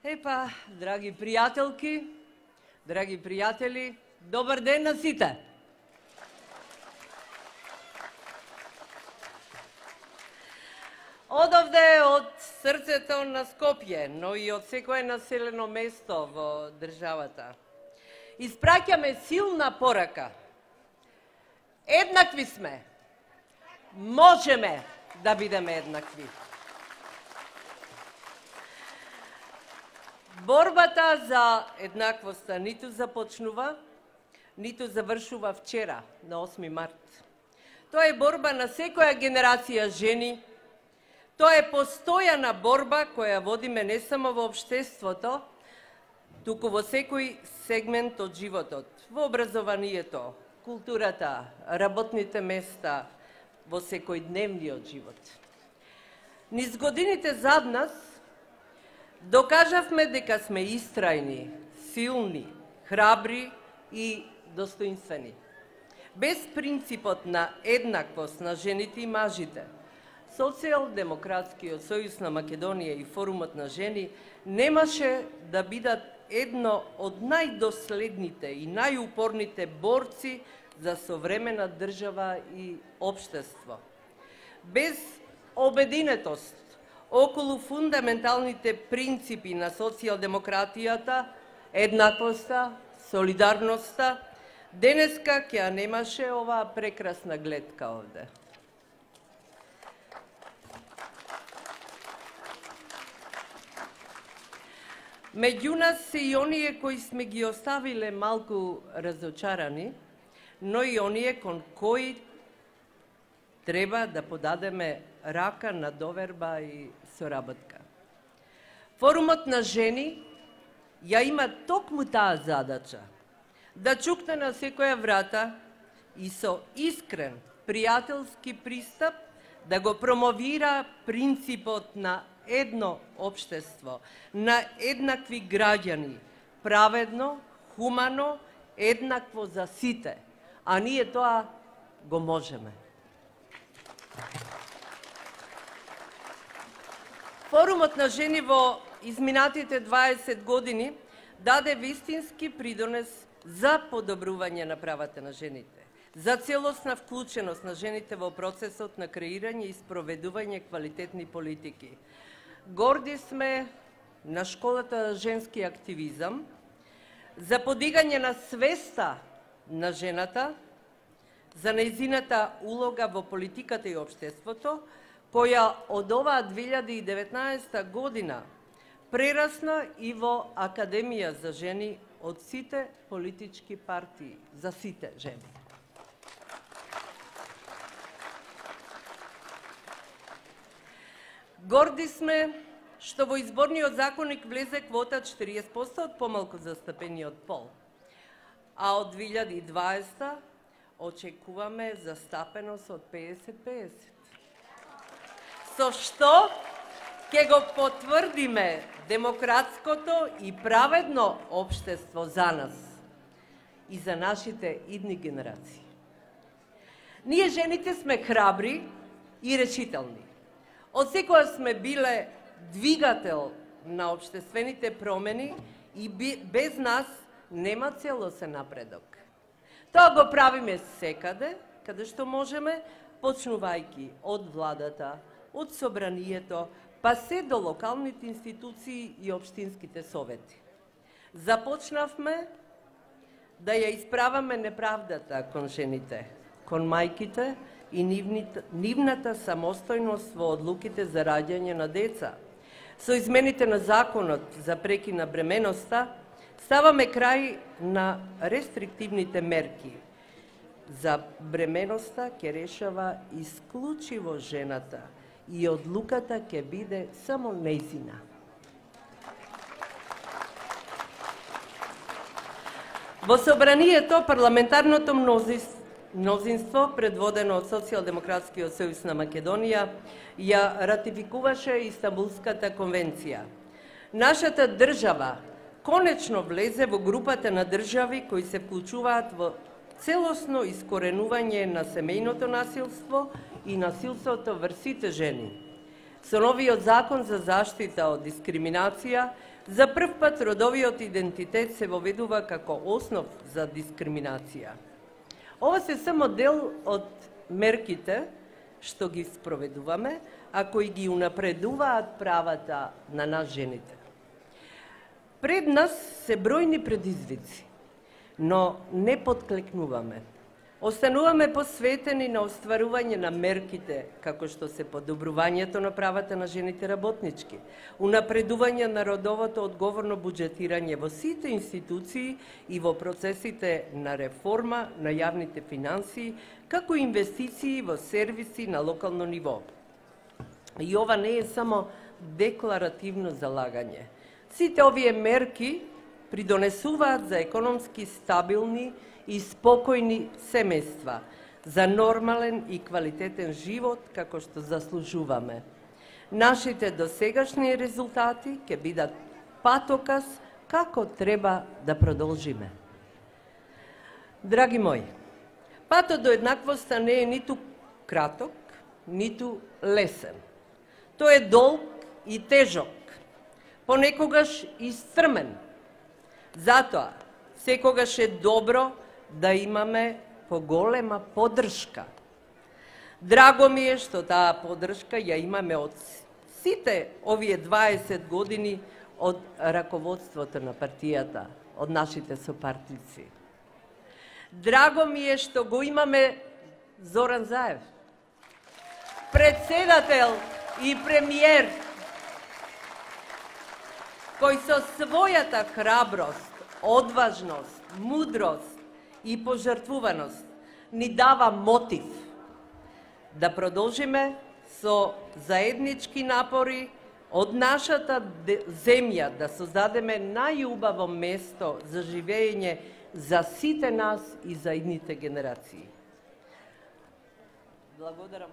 Епа, драги пријателки, драги пријатели, добар ден на сите! Одовде од срцето на Скопје, но и од секое населено место во државата, испраќаме силна порака. Еднакви сме. Можеме да бидеме еднакви. Борбата за еднаквоста ниту започнува, ниту завршува вчера, на 8 март. Тоа е борба на секоја генерација жени. Тоа е постојана борба која водиме не само во општеството, туку во секој сегмент од животот, во образованието, културата, работните места, во секојдневниот живот. Низ годините зад нас докажавме дека сме истрајни, силни, храбри и достоинствени. Без принципот на еднаквост на жените и мажите, Социјалдемократскиот сојуз на Македонија и Форумот на жени немаше да бидат едно од најдоследните и најупорните борци за современа држава и општество. Без обединетост околу фундаменталните принципи на социјалдемократијата, еднаквоста, солидарноста, денеска ќе немаше оваа прекрасна гледка овде. Меѓу нас се и оние кои сме ги оставиле малку разочарани, но и оние кон кои треба да подадеме рака на доверба и соработка. Форумот на жени ја има токму таа задача да чукне на секоја врата и со искрен, пријателски пристап да го промовира принципот на едно општество, на еднакви граѓани, праведно, хумано, еднакво за сите, а ние тоа го можеме. Форумот на жени во изминатите 20 години даде вистински придонес за подобрување на правата на жените, за целосна вклученост на жените во процесот на креирање и спроведување квалитетни политики. Горди сме на школата за женски активизам, за подигање на свеста на жената, за нејзината улога во политиката и општеството, која од оваа 2019 година прерасна и во Академија за жени од сите политички партии, за сите жени. Горди сме што во изборниот законник влезе квота 40% од помалку застапениот пол, а од 2020 очекуваме застапеност од 50-50. Со што ќе го потврдиме демократското и праведно општество за нас и за нашите идни генерации. Ние жените сме храбри и решителни. Од секоја сме биле двигател на општествените промени и без нас нема целосен напредок. Тоа го правиме секаде, каде што можеме, почнувајќи од владата, од собранието, па се до локалните институции и општинските совети. Започнавме да ја исправаме неправдата кон жените, кон мајките и нивната самостојност во одлуките за раѓање на деца. Со измените на законот за прекин на бременоста, ставаме крај на рестриктивните мерки. За бременоста ќе решава исклучиво жената и одлуката ќе биде само нејзина. Во собранието парламентарното мнозинство, предводено од Социјалдемократскиот сојуз на Македонија, ја ратификуваше Истанбулската конвенција. Нашата држава конечно влезе во групата на држави кои се вклучуваат во целосно искоренување на семејното насилство и насилството врз сите жени. Со новиот закон за заштита од дискриминација, За прв пат родовиот идентитет се воведува како основ за дискриминација. Ова се само дел од мерките што ги спроведуваме, а кои ги унапредуваат правата на нас жените. Пред нас се бројни предизвици, но не подклекнуваме. Остануваме посветени на остварување на мерките, како што се подобрувањето на правата на жените работнички, унапредување на родовото одговорно буџетирање во сите институции и во процесите на реформа на јавните финансии, како инвестиции во сервиси на локално ниво. И ова не е само декларативно залагање. Сите овие мерки придонесуваат за економски стабилни и спокојни семејства, за нормален и квалитетен живот како што заслужуваме. Нашите досегашни резултати ќе бидат патоказ како треба да продолжиме. Драги мои, патот до еднаквоста не е ниту краток, ниту лесен. Тој е долг и тежок, понекогаш и стрмен. Затоа, секогаш е добро да имаме поголема поддршка. Драго ми е што таа поддршка ја имаме од сите овие 20 години од раководството на партијата, од нашите сопартици. Драго ми е што го имаме Зоран Заев, председател и премиер, кој со својата храброст, одважност, мудрост и пожртвуваност ни дава мотив да продолжиме со заеднички напори од нашата земја да создадеме најубаво место за живење за сите нас и за идните генерации. Благодарам.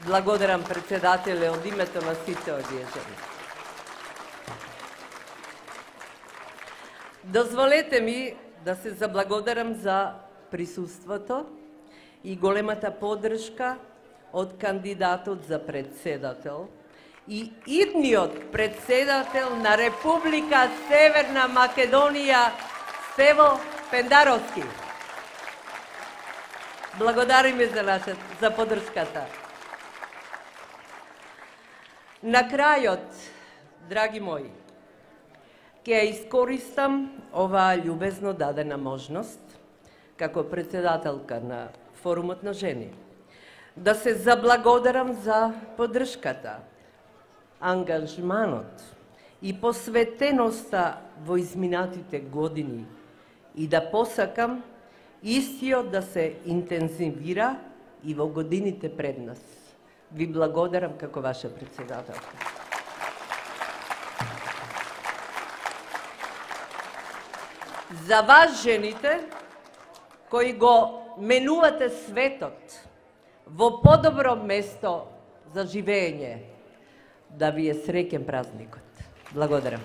Благодарам, председателе, од името на сите овие жени. Дозволете ми да се заблагодарам за присуството и големата поддршка од кандидатот за председател и идниот председател на Република Северна Македонија, Стево Пендаровски. Благодариме за поддршката. На крајот, драги мои, ќе ја искористам оваа љубезно дадена можност, како председателка на Форумот на жени, да се заблагодарам за поддршката, ангажманот и посветеноста во изминатите години и да посакам истиот да се интензивира и во годините пред нас. Ви благодарам како ваша председателка. За вас, жените, кои го менувате светот во подобро место за живење, да ви е среќен празникот. Благодарам.